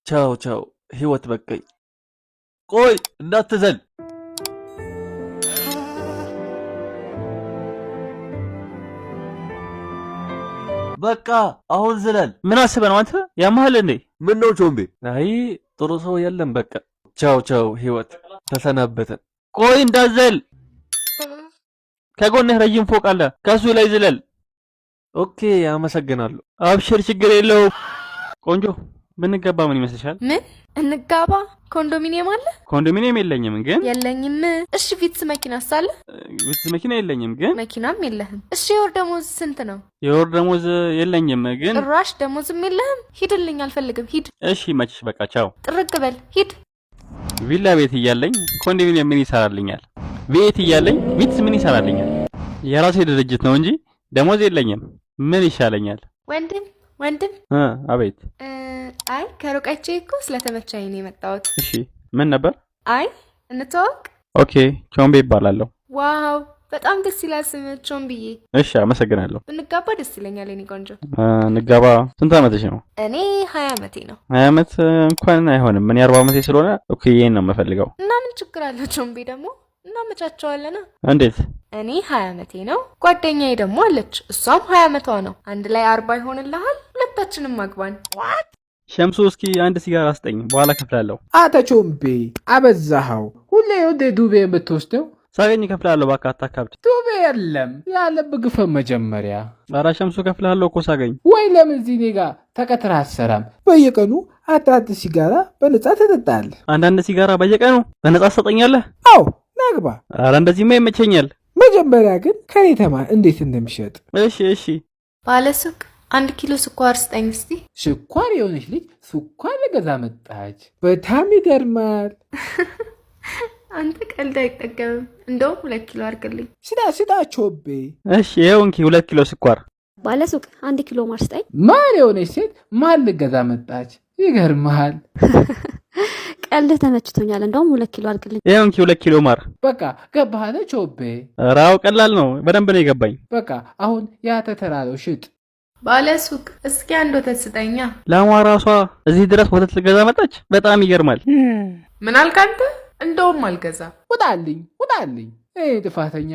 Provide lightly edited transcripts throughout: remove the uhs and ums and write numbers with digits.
ቻው ቻው ህይወት በቀኝ ቆይ እንዳትዘል በቃ አሁን ዝለል ምን አስበህ ነው አንተ ያማህል እንዴ ምን ነው ቾምቤ አይ ጥሩ ሰው የለም በቃ ቻው ቻው ህይወት ተሰናበተን ቆይ እንዳዘል ከጎንህ ረጅም ፎቅ አለ ከሱ ላይ ዝለል ኦኬ አመሰግናለሁ አብሽር ችግር የለው ቆንጆ ብንጋባ ምን ይመስልሻል ምን እንጋባ ኮንዶሚኒየም አለ ኮንዶሚኒየም የለኝም ግን የለኝም እሺ ቪትስ መኪና ሳለ ቪትስ መኪና የለኝም ግን መኪናም የለህም እሺ የወር ደሞዝ ስንት ነው የወር ደሞዝ የለኝም ግን ጭራሽ ደሞዝም የለህም ሂድልኝ አልፈልግም ሂድ እሺ መችሽ በቃ ቻው ጥርግ በል ሂድ ቪላ ቤት እያለኝ ኮንዶሚኒየም ምን ይሰራልኛል ቤት እያለኝ ቪትስ ምን ይሰራልኛል የራሴ ድርጅት ነው እንጂ ደሞዝ የለኝም ምን ይሻለኛል ወንድም አቤት አይ ከሩቃቼ እኮ ስለተመቻኝ ነው የመጣሁት እሺ ምን ነበር አይ እንተዋወቅ ኦኬ ቾምቤ ይባላለሁ ዋው በጣም ደስ ይላል ስምህ ቾምብዬ እሺ አመሰግናለሁ ብንጋባ ደስ ይለኛል የኔ ቆንጆ ንጋባ ስንት አመትሽ ነው እኔ 20 አመቴ ነው 20 አመት እንኳን አይሆንም ምን 40 አመቴ ስለሆነ ኦኬ ይሄን ነው የምፈልገው እና ምን ችግር አለው ቾምቤ ደግሞ እናመቻቸዋለን እንዴት እኔ 20 አመቴ ነው ጓደኛዬ ደግሞ አለች እሷም 20 አመቷ ነው አንድ ላይ 40 ይሆንልሃል ሁለታችንም ማግባን ሸምሱ እስኪ አንድ ሲጋራ አስጠኝ በኋላ ከፍላለሁ አተ ቾምቤ አበዛኸው ሁሌ ወደ ዱቤ የምትወስደው ሳገኝ ከፍላለሁ ባካ አታካብድ ዱቤ የለም ያለብህ ግፈ መጀመሪያ ኧረ ሸምሱ ከፍላለሁ እኮ ሳገኝ ወይ ለምን እዚህ እኔ ጋር ተቀጥረህ አትሰራም በየቀኑ አራት ሲጋራ በነጻ ትጠጣለህ አንዳንድ ሲጋራ በየቀኑ በነጻ ትሰጠኛለህ አዎ ናግባ ኧረ እንደዚህማ ይመቸኛል መጀመሪያ ግን ከኔ ተማር እንዴት እንደሚሸጥ እሺ ባለሱቅ 1 ኪሎ ስኳር ስጠኝ እስቲ ስኳር የሆነች ልጅ ስኳር ለገዛ መጣች በጣም ይገርማል አንተ ቀልድ አይጠገብም እንደውም 2 ኪሎ አድርግልኝ ስዳ ቾቤ እሺ ይኸው እንኪ 2 ኪሎ ስኳር ባለሱቅ 1 ኪሎ ማር ስጠኝ ማር የሆነች ሴት ማር ለገዛ መጣች ይገርማል ቀልድ ተመችቶኛል እንደውም 2 ኪሎ አድርግልኝ ይኸው እንኪ 2 ኪሎ ማር በቃ ገባህ ቾቤ ራው ቀላል ነው በደንብ ነው የገባኝ በቃ አሁን ያተተራለው ሽጥ ባለሱቅ እስኪ አንድ ወተት ስጠኛ ላሟ ራሷ እዚህ ድረስ ወተት ልገዛ መጣች በጣም ይገርማል ምን አልካንተ እንደውም አልገዛ ውጣልኝ ጥፋተኛ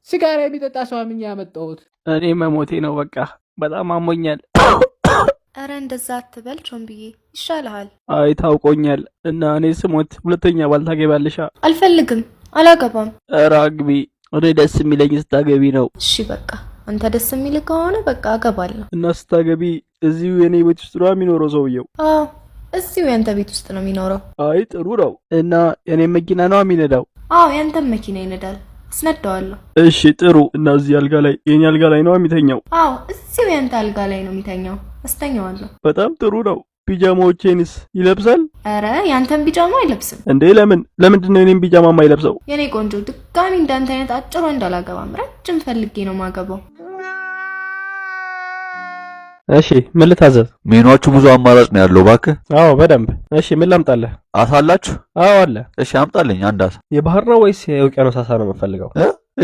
ሲጋራ የሚጠጣ ሰው አምኜ ያመጣሁት እኔ መሞቴ ነው በቃ በጣም አሞኛል አረ እንደዛ አትበል ቾምብዬ ይሻልሃል አይ ታውቆኛል እና እኔ ስሞት ሁለተኛ ባል ታገባለሽ አልፈልግም አላገባም ኧረ አግቢ እኔ ደስ የሚለኝ ስታገቢ ነው እሺ በቃ አንተ ደስ የሚል ከሆነ በቃ አገባለሁ እና ስታገቢ እዚሁ የኔ ቤት ውስጥ ነው የሚኖረው ሰውየው አዎ እዚሁ ያንተ ቤት ውስጥ ነው የሚኖረው አይ ጥሩ ነው እና የኔ መኪና ነው የሚነዳው አዎ ያንተ መኪና ይነዳል አስነዳዋለሁ እሺ ጥሩ እና እዚህ አልጋ ላይ የኔ አልጋ ላይ ነው የሚተኛው አዎ እዚሁ ያንተ አልጋ ላይ ነው የሚተኛው አስተኛዋለሁ በጣም ጥሩ ነው ፒጃማዎቼንስ ይለብሳል አረ ያንተን ፒጃማ አይለብስም እንዴ ለምንድን ነው የኔን ፒጃማ የማይለብሰው የኔ ቆንጆ ድጋሚ እንዳንተ አይነት አጭር ወንድ አላገባም ረጅም ፈልጌ ነው ማገባው እሺ ምን ልታዘዝ ሜኗቹ ብዙ አማራጭ ነው ያለው ባክህ አዎ በደንብ እሺ ምን ላምጣልህ አሳ አላችሁ አዎ አለ እሺ አምጣልኝ አንድ አሳ የባህር ነው ወይስ የውቅያኖስ አሳ ነው የምፈልገው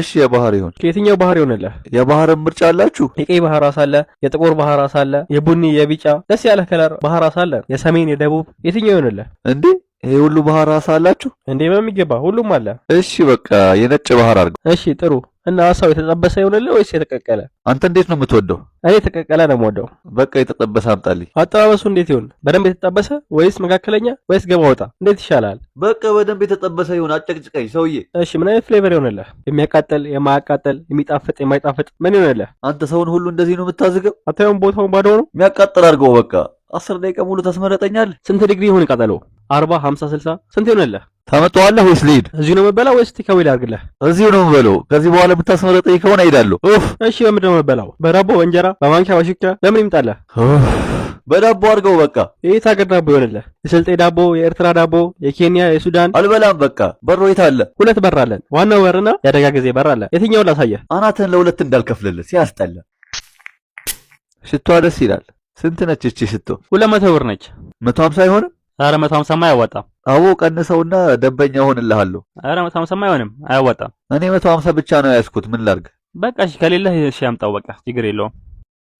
እሺ የባህር ይሁን ከየትኛው ባህር ይሆንልህ የባህር ምርጫ አላችሁ የቀይ ባህር አሳ አለ የጥቁር ባህር አሳ አለ የቡኒ የቢጫ ደስ ያለ ከለር ባህር አሳ አለ የሰሜን የደቡብ የትኛው ይሆንልህ እንዴ ይሄ ሁሉ ባህር አሳ አላችሁ እንዴ በሚገባ ሁሉም አለ እሺ በቃ የነጭ ባህር አድርገው እሺ ጥሩ እና አሳው የተጠበሰ ይሆንልህ ወይስ የተቀቀለ አንተ እንዴት ነው የምትወደው እኔ የተቀቀለ ነው የምወደው በቃ የተጠበሰ አምጣልኝ አጠባበሱ እንዴት ይሁን በደንብ የተጠበሰ ወይስ መካከለኛ ወይስ ገባ ወጣ እንዴት ይሻላል በቃ በደንብ የተጠበሰ ይሁን አጨቅጭቀኝ ሰውዬ እሺ ምን አይነት ፍሌቨር ይሆንልህ የሚያቃጥል የማያቃጥል የሚጣፍጥ የማይጣፍጥ ምን ይሆንልህ አንተ ሰውን ሁሉ እንደዚህ ነው የምታዝገው አታየውም ቦታው ባዶ ነው የሚያቃጥል አድርገው በቃ 10 ደቂቃ ሙሉ ታስመረጠኛለህ ስንት ዲግሪ ይሁን ቃጠሎ 40 50 60 ስንት ይሆንልህ ታመጣዋለህ ወይስ ልሂድ እዚሁ ነው የምበላው ወይስ ቴካዌ ላድርግልህ እዚሁ ነው የምበላው ከዚህ በኋላ የምታስመረጠኝ ከሆነ እሄዳለሁ እሺ በምንድን ነው የምበላው በዳቦ በእንጀራ በማንኪያ በሹካ ለምን ይምጣልህ በዳቦ አድርገው በቃ የት ሀገር ዳቦ ይሆንልህ የስልጤ ዳቦ የኤርትራ ዳቦ የኬንያ የሱዳን አልበላም በቃ በሮ የት አለ 2 በር አለን ዋናው በርና ያደጋ ጊዜ በር አለ የትኛውን ላሳየህ አናተን ለሁለት እንዳልከፍልልህ ሲያስጠላ ሽቷ ደስ ይላል ስንት ነች እቺ ሽቶ 200 ብር ነች 150 አይሆንም ኧረ 150 አያዋጣም አዎ ቀንሰውና ደንበኛ ሆንልሃለሁ ኧረ 150 አይሆንም አያዋጣም እኔ 150 ብቻ ነው ያዝኩት ምን ላድርግ በቃ እሺ ከሌለህ እሺ አምጣው በቃ ችግር የለውም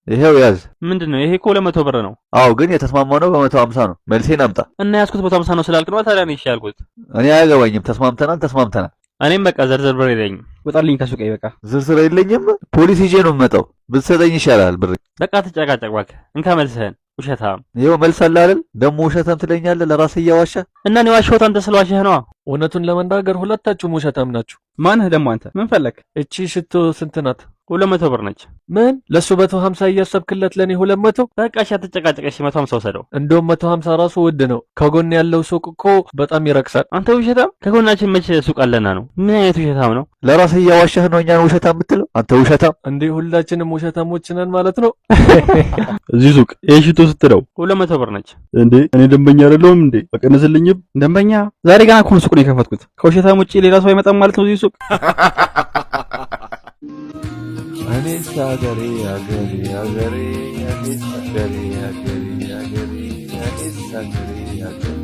ይሄው ያዝ። ምንድነው ይሄ? እኮ 200 ብር ነው። አዎ ግን የተስማማው ነው በ150 ነው። መልሴን አምጣ። እና ያስኩት 150 ነው ስላልክ ነው ታዲያ ነው ያልኩት። እኔ አያገባኝም። ተስማምተናል። እኔም በቃ ዘርዘር ብር የለኝም። ወጣልኝ ከሱቅ በቃ። ዝርዝር የለኝም። ፖሊስ ይዤ ነው የምመጣው። ብትሰጠኝ ይሻላል ብር። በቃ ትጨቃጨቅ እባክህ። እንካ መልስህን። ውሸታም። ይኸው መልስ አለ አይደል? ደግሞ ውሸታም ትለኛለህ ለራስህ እያዋሸህ። እና እኔ ዋሸሁት አንተ ስለዋሸህ ነዋ። እውነቱን ለመናገር ሁለታችሁም ውሸታም ናችሁ። ማንህ ደግሞ አንተ? ምን ፈለክ? እቺ ሽቶ ስንት ናት? 200 ብር ነች። ምን ለሱ 150 እያሰብክለት ለኔ 200? በቃ እሺ አትጨቃጨቅ። እሺ 150 ወሰደው። እንደውም 150 ራሱ ውድ ነው። ከጎን ያለው ሱቅ እኮ በጣም ይረክሳል። አንተ ውሸታም። ከጎናችን መቼ ሱቅ አለና ነው? ምን አይነት ውሸታም ነው? ለራስህ እያዋሸህ ነው እኛን ውሸታም የምትለው አንተ ውሸታም። እንዴ ሁላችንም ውሸታሞች ነን ማለት ነው? እዚህ ሱቅ ይሄ ሽቶ ስትለው 200 ብር ነች። እንዴ እኔ ደንበኛ አይደለሁም እንዴ? አቀነስልኝም። ደንበኛ ዛሬ ገና እኮ ሱቅ ነው የከፈትኩት። ከውሸታም ውጪ ሌላ ሰው አይመጣም ማለት ነው እዚህ ሱቅ። እኔስ ሀገሬ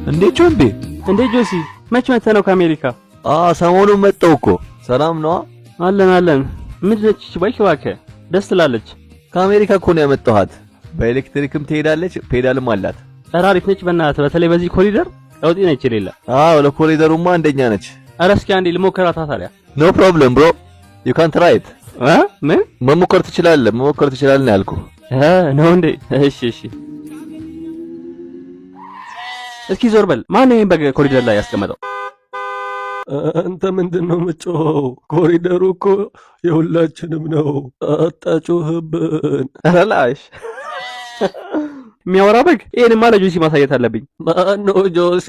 እንዴ ቾምቤ። እንዴ ጆሲ መች መተህ ነው ከአሜሪካ? ሰሞኑን መጣሁ እኮ። ሰላም ነዋ? አለን። ምንድን ነች ባይክ? እባክህ ደስ ትላለች። ከአሜሪካ እኮ ነው ያመጣኋት። በኤሌክትሪክም ትሄዳለች፣ ፔዳልም አላት። ኧረ አሪፍ ነች በእናትህ። በተለይ በዚህ ኮሪደር ለውጥ ነች የሌለ። ለኮሪደሩማ አንደኛ ነች። ኧረ እስኪ አንዴ ልሞክራታ ታዲያ። ኖ ፕሮብለም ብሮ ዩ ካን ትራይ ኢት። ምን መሞከር ትችላለህ ያልኩህ ነው እንዴ? እሺ እስኪ ዞር በል። ማን ይሄን በግ ኮሪደር ላይ ያስቀመጠው? አንተ ምንድነው የምትጮኸው? ኮሪደሩ እኮ የሁላችንም ነው። አታጮህብን። አላሽ የሚያወራ በግ። ይሄንማ ለጆሲ ማሳየት አለብኝ። ማነው ጆሲ?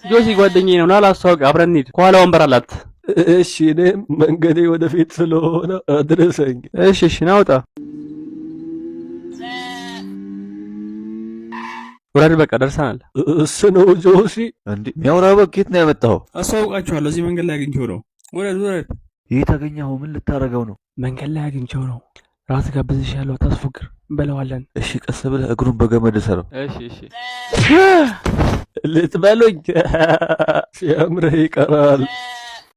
ጆሲ ጓደኛዬ ነው። ና ላስተዋውቅ፣ አብረን እንሂድ። ከኋላ ወንበር አላት። እሺ እኔም መንገዴ ወደፊት ስለሆነ አድርሰኝ። እሺ ናውጣ። ወራድ በቃ ደርሰናል። እሱ ነው ጆሲ። እንዴ የሚያወራ በግ ከየት ነው ያመጣኸው? አስተዋውቃችኋለሁ። እዚህ መንገድ ላይ አግኝቼው ነው። ወረድ። የት አገኘኸው? ምን ልታረገው ነው? መንገድ ላይ አግኝቼው ነው። ራስ ጋብዝሻለሁ፣ ታስፎግር በለዋለን። እሺ ቀስ ብለህ እግሩን በገመድ ሰረው። እሺ ልትበሉኝ ሲያምርህ ይቀራል።